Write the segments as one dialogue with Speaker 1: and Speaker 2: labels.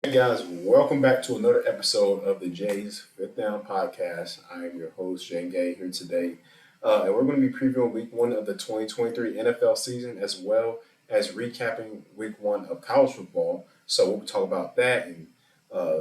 Speaker 1: Hey guys, welcome back to another episode of the Jay's Fifth Down Podcast. I am your host, Jay Gay, here today. And we're going to be previewing week one of the 2023 NFL season as well as recapping week one of college football. So we'll talk about that and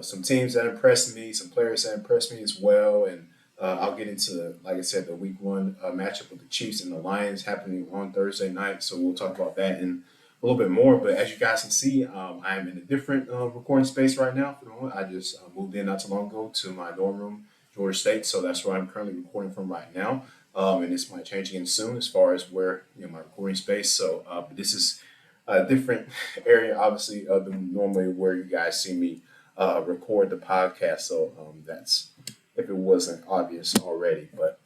Speaker 1: some teams that impressed me, some players that impressed me as well. And I'll get into, like I said, the week one matchup with the Chiefs and the Lions happening on Thursday night. So we'll talk about that and a little bit more. But as you guys can see, I'm in a different recording space right now. For the moment, I just moved in not too long ago to my dorm room, Georgia State. So that's where I'm currently recording from right now. And this might change again soon as far as where my recording space. So, but this is a different area, obviously, than normally where you guys see me record the podcast. So that's if it wasn't obvious already, but.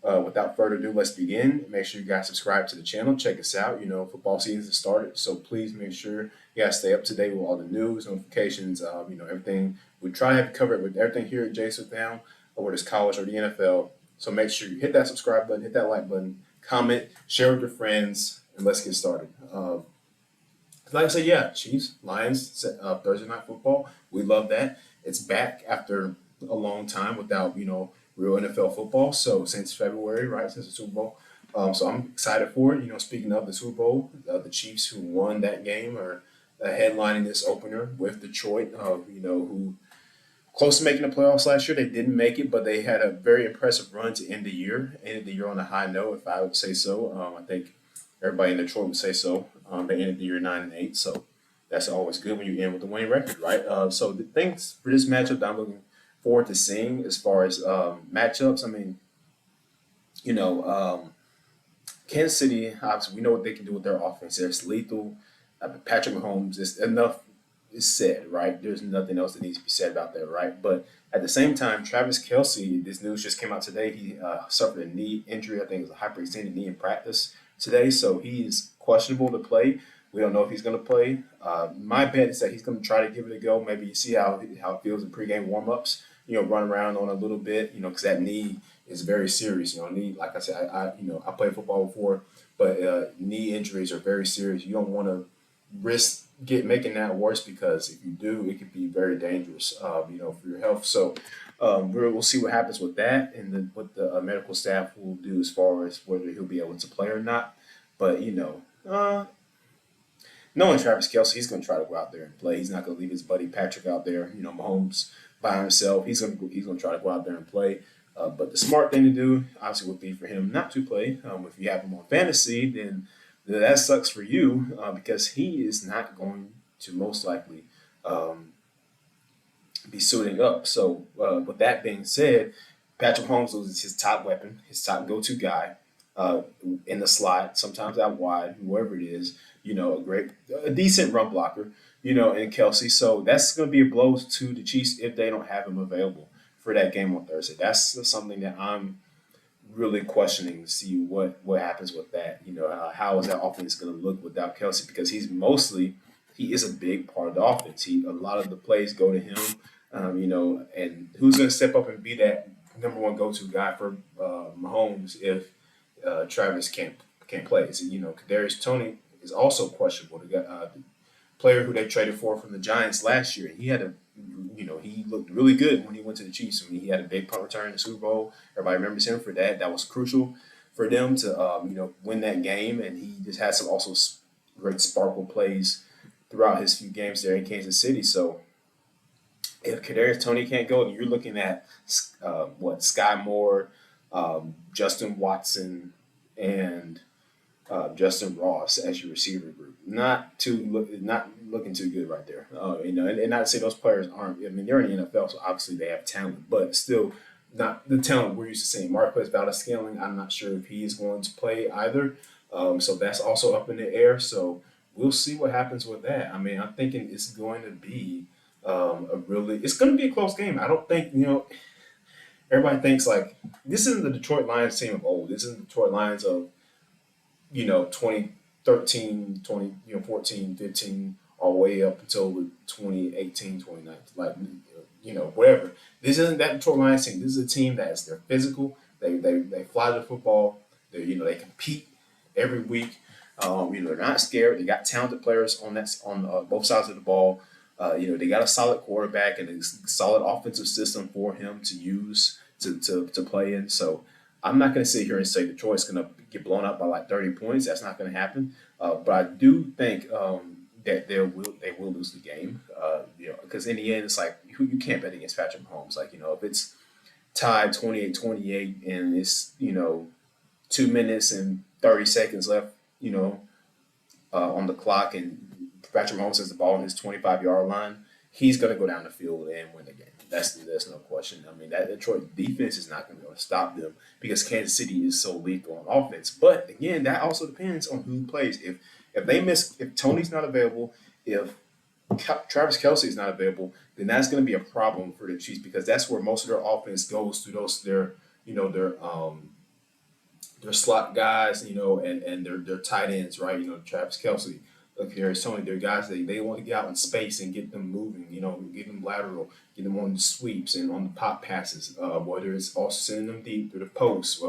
Speaker 1: Without further ado, let's begin. Make sure you guys subscribe to the channel. Check us out. Football season has started, so please make sure you guys stay up to date with all the news, notifications, everything. We try to have you covered with everything here at Jason Down, whether it's college or the NFL. So make sure you hit that subscribe button, hit that like button, comment, share with your friends, and let's get started. Like I said, yeah, Chiefs, Lions, Thursday night football. We love that. It's back after a long time without real NFL football. So since February, right, since the Super Bowl. So I'm excited for it. Speaking of the Super Bowl, the Chiefs who won that game are headlining this opener with Detroit. Who close to making the playoffs last year. They didn't make it, but they had a very impressive run to end the year. Ended the year on a high note, if I would say so. I think everybody in Detroit would say so. They ended the year 9-8, so that's always good when you end with a winning record, right? So the things for this matchup that I'm looking forward to seeing as far as matchups. I mean, you know, um, Kansas City, obviously, we know what they can do with their offense. It's lethal. Patrick Mahomes is enough is said, right? There's nothing else that needs to be said about that, right? But at the same time, Travis Kelsey, this news just came out today. He suffered a knee injury. I think it was a hyperextended knee in practice today, so he's questionable to play. We don't know if he's going to play. My bet is that he's going to try to give it a go. Maybe you see how it feels in pregame warmups. Run around on a little bit. Because that knee is very serious. Knee, like I said, I played football before, but knee injuries are very serious. You don't want to risk making that worse because if you do, it could be very dangerous. For your health. So we'll see what happens with that and then what the medical staff will do as far as whether he'll be able to play or not. But knowing Travis Kelsey, he's going to try to go out there and play. He's not going to leave his buddy Patrick out there. Mahomes by himself. He's going to try to go out there and play. But the smart thing to do, obviously, would be for him not to play. If you have him on fantasy, then that sucks for you because he is not going to most likely um, be suiting up. So, with that being said, Patrick Mahomes loses his top weapon, his top go-to guy uh, in the slot, sometimes out wide, whoever it is. A decent run blocker. And Kelsey. So that's going to be a blow to the Chiefs if they don't have him available for that game on Thursday. That's something that I'm really questioning to see what happens with that. How is that offense going to look without Kelsey? Because he is a big part of the offense. A lot of the plays go to him. And who's going to step up and be that number one go-to guy for Mahomes if Travis can't play? So, Kadarius Toney is also questionable. The player who they traded for from the Giants last year. He looked really good when he went to the Chiefs. I mean, he had a big punt return in the Super Bowl. Everybody remembers him for that. That was crucial for them to, win that game. And he just had some also great sparkle plays throughout his few games there in Kansas City. So if Kadarius Toney can't go, you're looking at Sky Moore, Justin Watson, and Justin Ross as your receiver group. Not looking too good right there. And not to say those players aren't. I mean, they're in the NFL, so obviously they have talent, but still not the talent we're used to seeing. Marquez Valdes-Scantling, I'm not sure if he is going to play either. So that's also up in the air. So we'll see what happens with that. I mean, I'm thinking it's going to be it's going to be a close game. I don't think everybody thinks like this isn't the Detroit Lions team of old. This isn't the Detroit Lions of 2013, 14, 15, all the way up until 2018, 2019, like, whatever. This isn't that Detroit Lions team. This is a team they're physical. They fly the football. They compete every week. They're not scared. They got talented players on both sides of the ball. They got a solid quarterback and a solid offensive system for him to use to play in. So I'm not going to sit here and say Detroit's going to get blown out by like 30 points. That's not going to happen. But I do think that they will lose the game. Because in the end, it's like you can't bet against Patrick Mahomes. Like if it's tied 28-28 and it's 2 minutes and 30 seconds left, on the clock, and Patrick Mahomes has the ball on his 25-yard line, he's going to go down the field and win the game. There's no question. I mean, that Detroit defense is not going to be able to stop them because Kansas City is so lethal on offense. But again, that also depends on who plays. If Tony's not available, if Travis Kelsey is not available, then that's going to be a problem for the Chiefs because that's where most of their offense goes through their slot guys, and their tight ends, right? Travis Kelsey, look here, Tony, they're guys they want to get out in space and get them moving, get them lateral, get them on the sweeps and on the pop passes, whether it's also sending them deep through the post,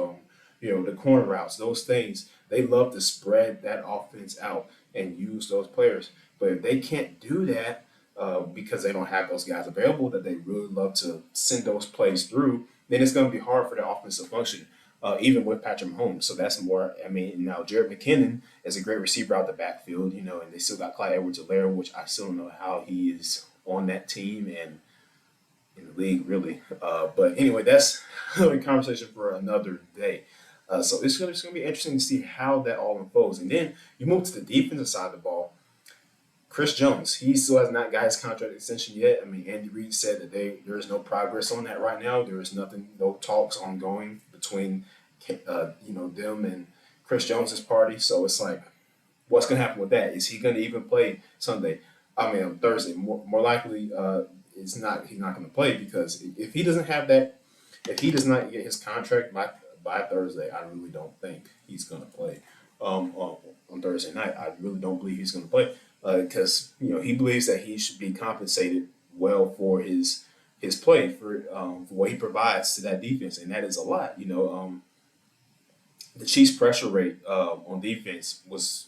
Speaker 1: the corner routes, those things. They love to spread that offense out and use those players. But if they can't do that because they don't have those guys available that they really love to send those plays through, then it's going to be hard for the offense to function. Even with Patrick Mahomes. So that's more, now Jared McKinnon is a great receiver out the backfield, and they still got Clyde Edwards-Helaire, which I still don't know how he is on that team and in the league, really. But anyway, that's a conversation for another day. So it's going to be interesting to see how that all unfolds. And then you move to the defensive side of the ball. Chris Jones, he still has not got his contract extension yet. Andy Reid said that there is no progress on that right now. There is nothing, no talks ongoing between, them and Chris Jones's party. So it's like, what's going to happen with that? Is he going to even play Sunday? On Thursday. More likely, he's not going to play because if he doesn't have that, if he does not get his contract by Thursday, I really don't think he's going to play on Thursday night. I really don't believe he's going to play. Because he believes that he should be compensated well for his play for what he provides to that defense, and that is a lot. The Chiefs' pressure rate on defense was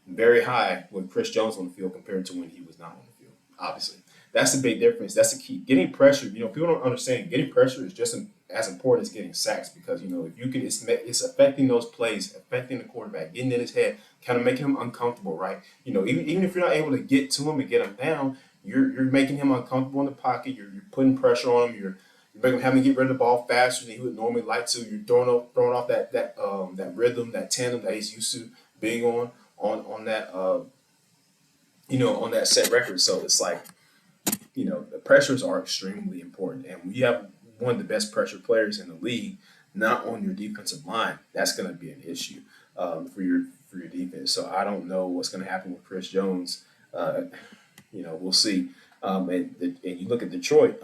Speaker 1: very high with Chris Jones on the field compared to when he was not on the field. Obviously, that's the big difference. That's the key. Getting pressure. People don't understand. Getting pressure is just as important as getting sacks because if you can, it's affecting those plays, affecting the quarterback, getting in his head, kind of making him uncomfortable, right? Even if you're not able to get to him and get him down, you're making him uncomfortable in the pocket. You're putting pressure on him. You're making him having to get rid of the ball faster than he would normally like to. You're throwing off that rhythm, that tandem that he's used to being on that on that set record. So it's like the pressures are extremely important, and we have one of the best pressure players in the league, not on your defensive line. That's going to be an issue for your defense. So I don't know what's going to happen with Chris Jones. We'll see. And you look at Detroit.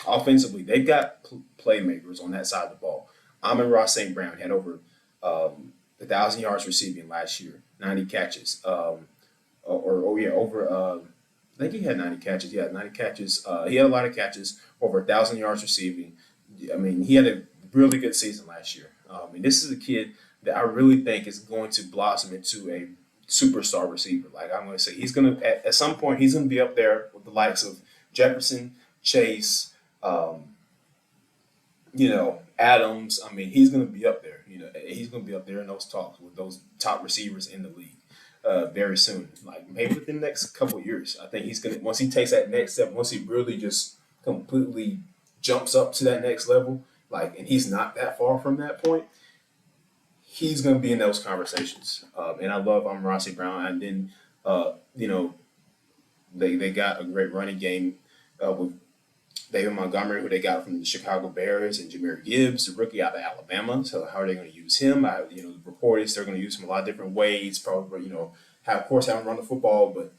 Speaker 1: Offensively, they've got playmakers on that side of the ball. Amon-Ra St. Brown had over 1,000 yards receiving last year, 90 catches. I think he had 90 catches. He had 90 catches. He had a lot of catches, over 1,000 yards receiving. He had a really good season last year. This is a kid that I really think is going to blossom into a superstar receiver. Like I'm going to say, he's going to at some point he's going to be up there with the likes of Jefferson, Chase, Adams. He's going to be up there. He's going to be up there in those talks with those top receivers in the league. Very soon, like maybe within the next couple of years. I think he's gonna once he takes that next step, once he really just completely jumps up to that next level, and he's not that far from that point, he's gonna be in those conversations. And I love Amon-Ra St. Brown, and then they got a great running game with David Montgomery, who they got from the Chicago Bears, and Jahmyr Gibbs, the rookie out of Alabama. So how are they going to use him? The report is they're going to use him a lot of different ways. Probably, have him run the football, but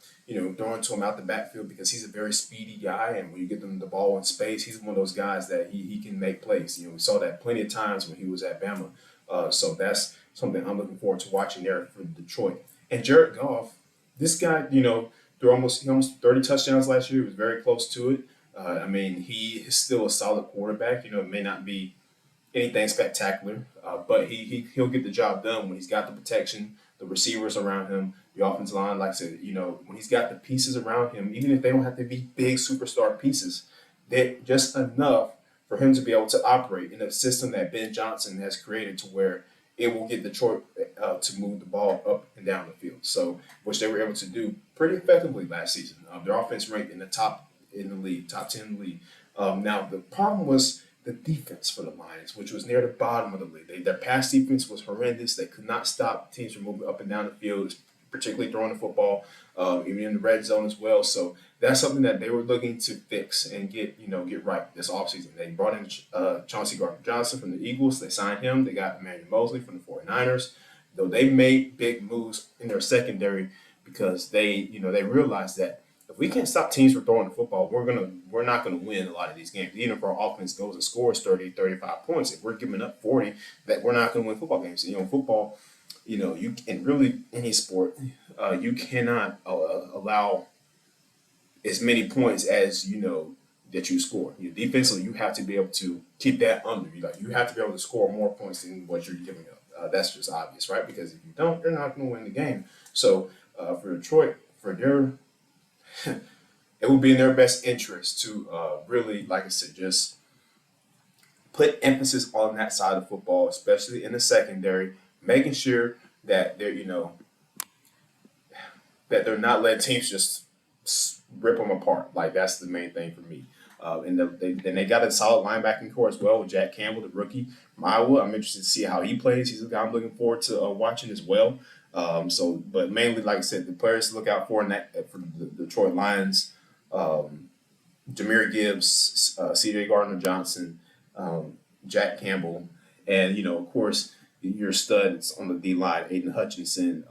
Speaker 1: throwing to him out the backfield because he's a very speedy guy, and when you get them the ball in space, he's one of those guys that he can make plays. We saw that plenty of times when he was at Bama. So that's something I'm looking forward to watching there for Detroit. And Jared Goff, this guy, threw almost 30 touchdowns last year. He was very close to it. He is still a solid quarterback. It may not be anything spectacular, but he'll get the job done when he's got the protection, the receivers around him, the offensive line, like I said, when he's got the pieces around him, even if they don't have to be big superstar pieces, they're just enough for him to be able to operate in a system that Ben Johnson has created to where it will get Detroit to move the ball up and down the field. So, which they were able to do pretty effectively last season. Their offense ranked in the top in the league, top 10 in the league. Now, the problem was the defense for the Lions, which was near the bottom of the league. Their pass defense was horrendous. They could not stop teams from moving up and down the field, particularly throwing the football, even in the red zone as well. So that's something that they were looking to fix and get right this offseason. They brought in Chauncey Gardner-Johnson from the Eagles. They signed him. They got Emmanuel Mosley from the 49ers. Though they made big moves in their secondary because they realized that if we can't stop teams from throwing the football, we're not gonna win a lot of these games. Even if our offense goes and scores 30, 35 points, if we're giving up 40, that we're not gonna win football games. Football, you can really any sport, you cannot allow as many points as that you score. Defensively, you have to be able to keep that under. You have to be able to score more points than what you're giving up. That's just obvious, right? Because if you don't, you're not going to win the game. So for Detroit, it would be in their best interest to really, like I said, just put emphasis on that side of football, especially in the secondary, making sure that they're not letting teams just rip them apart. Like that's the main thing for me. They got a solid linebacking core as well with Jack Campbell, the rookie from Iowa. I'm interested to see how he plays. He's a guy I'm looking forward to watching as well. But mainly, like I said, the players to look out for for the Detroit Lions, Jahmyr Gibbs, C.J. Gardner-Johnson, Jack Campbell, and of course your studs on the D line, Aiden Hutchinson,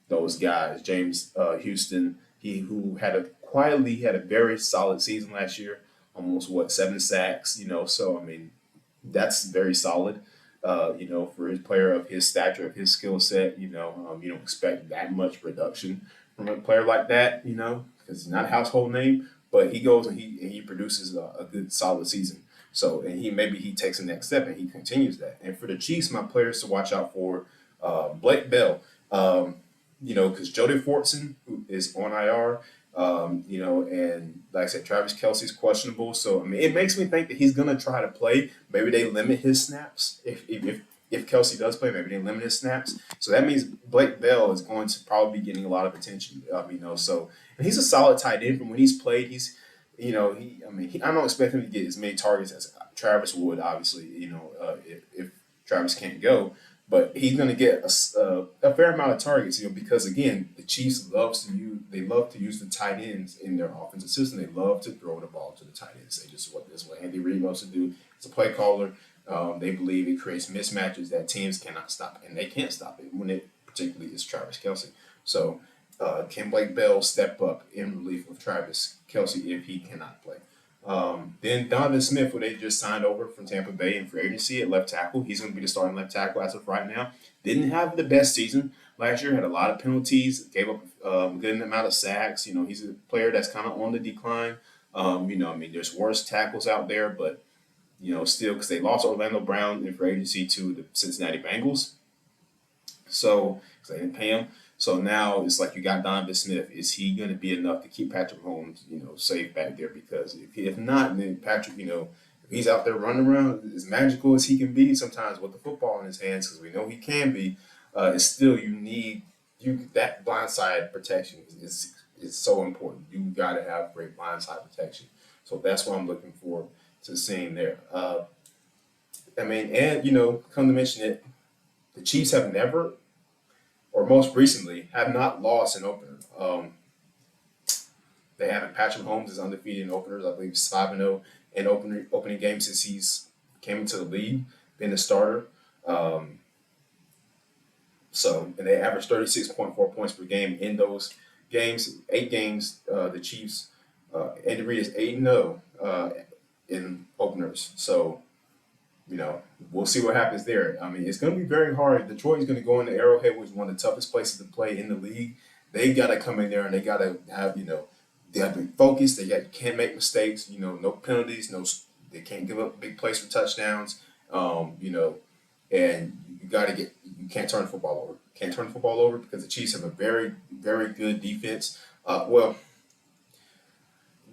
Speaker 1: those guys, James Houston, who quietly had a very solid season last year, almost 7 sacks, so I mean that's very solid. For his player of his stature, of his skill set, you don't expect that much production from a player like that, because he's not a household name, but he goes and he produces a good solid season. So, and he takes the next step and he continues that. And for the Chiefs, my players to watch out for, Blake Bell, because Jody Fortson, who is on IR, and like I said, Travis Kelce's questionable. So, I mean, it makes me think that he's going to try to play. Maybe they limit his snaps. If Kelce does play, maybe they limit his snaps. So that means Blake Bell is going to probably be getting a lot of attention, So, and he's a solid tight end from when he's played. I don't expect him to get as many targets as Travis would, obviously, if Travis can't go. But he's going to get a fair amount of targets, because again, the Chiefs love to use the tight ends in their offensive system. They love to throw the ball to the tight ends. That's what Andy Reid loves to do. It's a play caller. They believe it creates mismatches that teams cannot stop, and they can't stop it when it particularly is Travis Kelce. So can Blake Bell step up in relief of Travis Kelce if he cannot play? Then Donovan Smith, who they just signed over from Tampa Bay in free agency at left tackle. He's going to be the starting left tackle as of right now. Didn't have the best season last year. Had a lot of penalties. Gave up a good amount of sacks. He's a player that's kind of on the decline. There's worse tackles out there, but still, because they lost Orlando Brown in free agency to the Cincinnati Bengals. So, because they didn't pay him. So now it's like you got Donovan Smith. Is he going to be enough to keep Patrick Mahomes, safe back there? Because if not, then Patrick, if he's out there running around as magical as he can be sometimes with the football in his hands, because we know he can be, it's still that blindside protection is so important. You got to have great blindside protection. So that's what I'm looking forward to seeing there. Come to mention it, the Chiefs have never, or most recently, have not lost an opener. They haven't. Patrick Mahomes is undefeated in openers. I believe he's 5-0 in opening games since he's came into the league, been a starter. And they average 36.4 points per game in those games. 8 games, the Chiefs, Andy Reid is 8-0 in openers. So, we'll see what happens there. I mean, it's going to be very hard. Detroit is going to go into Arrowhead, which is one of the toughest places to play in the league. They got to come in there and they got to have, they have to be focused. Can't make mistakes. No penalties. They can't give up big plays for touchdowns. And you can't turn the football over. can't turn the football over because the Chiefs have a very, very good defense. Well,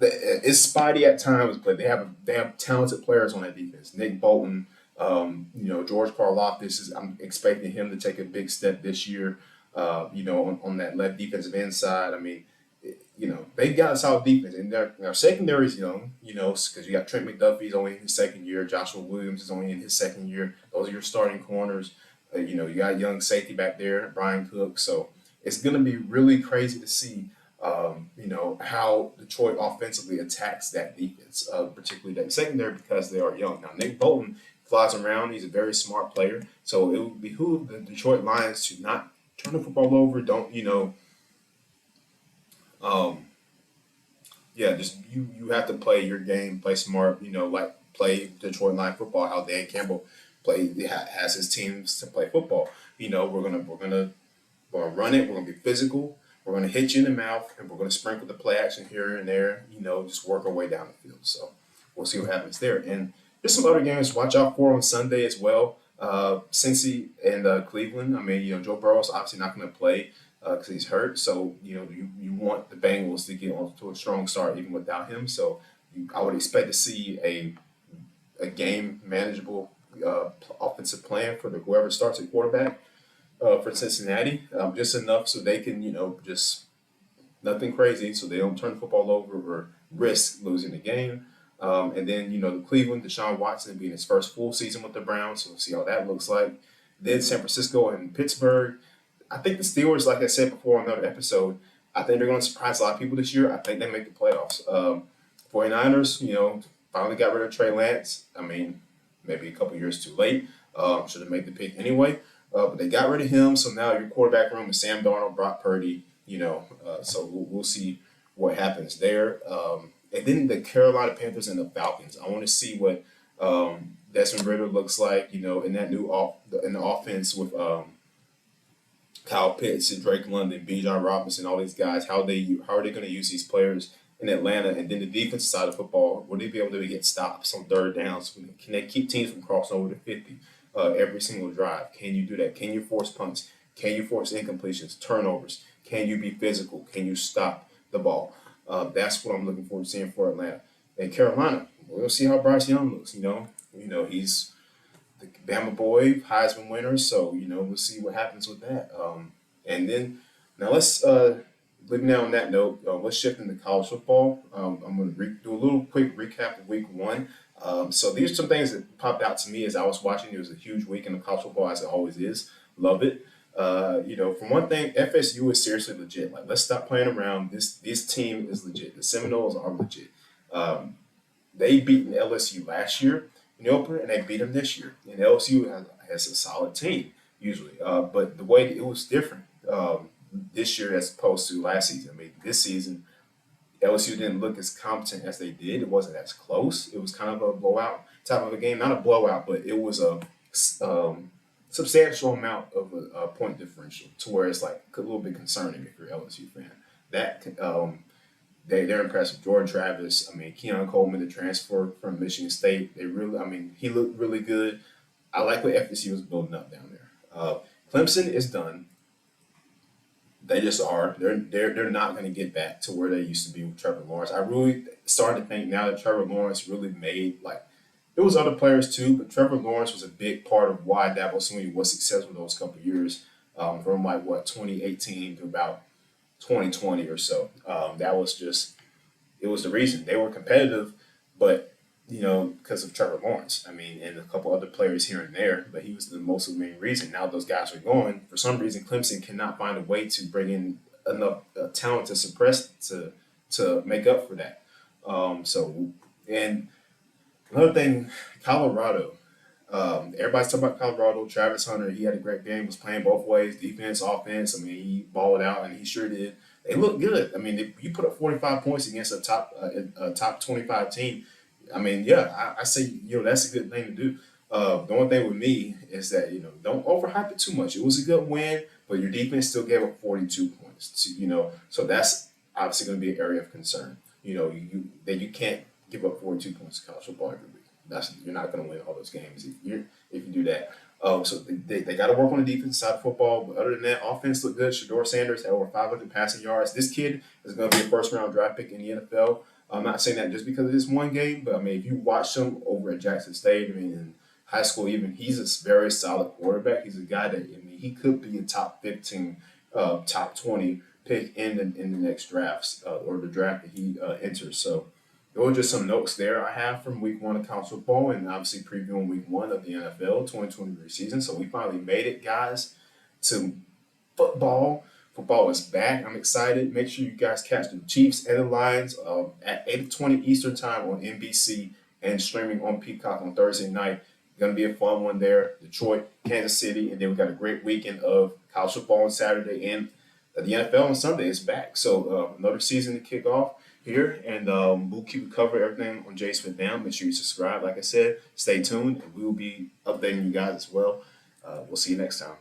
Speaker 1: it's spotty at times, but they have talented players on that defense. Nick Bolton, George Karlaftis is. I'm expecting him to take a big step this year. On that left defensive end side. I mean, they've got a solid defense, and their secondary is young. Because you got Trent McDuffie's only in his second year, Joshua Williams is only in his second year. Those are your starting corners. You got young safety back there, Brian Cook. So it's going to be really crazy to see how Detroit offensively attacks that defense, particularly that secondary, because they are young. Now, Nick Bolton flies around. He's a very smart player. So it would behoove the Detroit Lions to not turn the football over. Don't, just you have to play your game, play smart, like play Detroit Lion football, how Dan Campbell has his teams to play football. We're gonna run it, we're gonna be physical. We're going to hit you in the mouth, and we're going to sprinkle the play action here and there, just work our way down the field. So we'll see what happens there. And there's some other games to watch out for on Sunday as well. Cincy and Cleveland. I mean, Joe Burrow's obviously not going to play because he's hurt. So, you want the Bengals to get off to a strong start even without him. So I would expect to see a game manageable offensive plan for whoever starts at quarterback. For Cincinnati, just enough so they can, just nothing crazy, so they don't turn the football over or risk losing the game. And then, the Cleveland, Deshaun Watson being his first full season with the Browns, so we'll see how that looks like. Then San Francisco and Pittsburgh. I think the Steelers, like I said before on another episode, I think they're going to surprise a lot of people this year. I think they make the playoffs. 49ers, finally got rid of Trey Lance. I mean, maybe a couple years too late. Should have made the pick anyway. But they got rid of him, so now your quarterback room is Sam Darnold, Brock Purdy, so we'll see what happens there. And then the Carolina Panthers and the Falcons. I want to see what Desmond Ridder looks like, in that in the offense with Kyle Pitts and Drake London, Bijan Robinson, all these guys. How are they going to use these players in Atlanta? And then the defensive side of football, will they be able to get stops on third downs? Can they keep teams from crossing over to 50? Every single drive. Can you do that? Can you force punts? Can you force incompletions, turnovers? Can you be physical? Can you stop the ball? That's what I'm looking forward to seeing for Atlanta. And Carolina, we'll see how Bryce Young looks. He's the Bama boy, Heisman winner. So we'll see what happens with that. And then now let's living down on that note. Let's shift into college football. I'm going to do a little quick recap of Week 1. So these are some things that popped out to me as I was watching. It was a huge weekend of college football, as it always is. Love it. For one thing, FSU is seriously legit. Like, let's stop playing around. This team is legit. The Seminoles are legit. They beat LSU last year in the opener, and they beat them this year. And LSU has a solid team usually, but the way it was different this year as opposed to last season. I mean, this season, LSU didn't look as competent as they did. It wasn't as close. It was kind of a blowout type of a game. Not a blowout, but it was a substantial amount of a point differential to where it's like a little bit concerning if you're an LSU fan. That they're impressed with Jordan Travis. I mean, Keon Coleman, the transfer from Michigan State. He looked really good. I like what FSU was building up down there. Clemson is done. They just are. They're not going to get back to where they used to be with Trevor Lawrence. I really started to think now that Trevor Lawrence really made, there was other players too, but Trevor Lawrence was a big part of why Dabo Swinney was successful those couple of years, from 2018 to about 2020 or so. That was just, it was the reason. They were competitive, but because of Trevor Lawrence. I mean, and a couple other players here and there, but he was the most of the main reason. Now those guys are going. For some reason, Clemson cannot find a way to bring in enough talent to suppress to make up for that. And another thing, Colorado. Everybody's talking about Colorado. Travis Hunter, he had a great game. Was playing both ways, defense, offense. I mean, he balled out, and he sure did. They look good. I mean, you put up 45 points against a top 25 team. I mean, yeah, I say, that's a good thing to do. The only thing with me is that, don't overhype it too much. It was a good win, but your defense still gave up 42 points. So that's obviously going to be an area of concern. You can't give up 42 points in college football every week. You're not going to win all those games if you do that. So they got to work on the defense side of football. But other than that, offense looked good. Shador Sanders had over 500 passing yards. This kid is going to be a first round draft pick in the NFL. I'm not saying that just because of this one game, but I mean, if you watch him over at Jackson State, I mean, in high school, even he's a very solid quarterback. He's a guy that, I mean, he could be a top 15, top 20 pick in the next drafts or the draft that he enters. So those are just some notes there I have from week one of college football and obviously previewing week one of the NFL 2023 season. So we finally made it, guys, to football. Football is back. I'm excited. Make sure you guys catch the Chiefs and the Lions at 8:20 Eastern Time on NBC and streaming on Peacock on Thursday night. Going to be a fun one there. Detroit, Kansas City, and then we got a great weekend of college football on Saturday and the NFL on Sunday is back. So another season to kick off here, and we'll keep covering everything on Jay Smith Down. Make sure you subscribe. Like I said, stay tuned, and we will be updating you guys as well. We'll see you next time.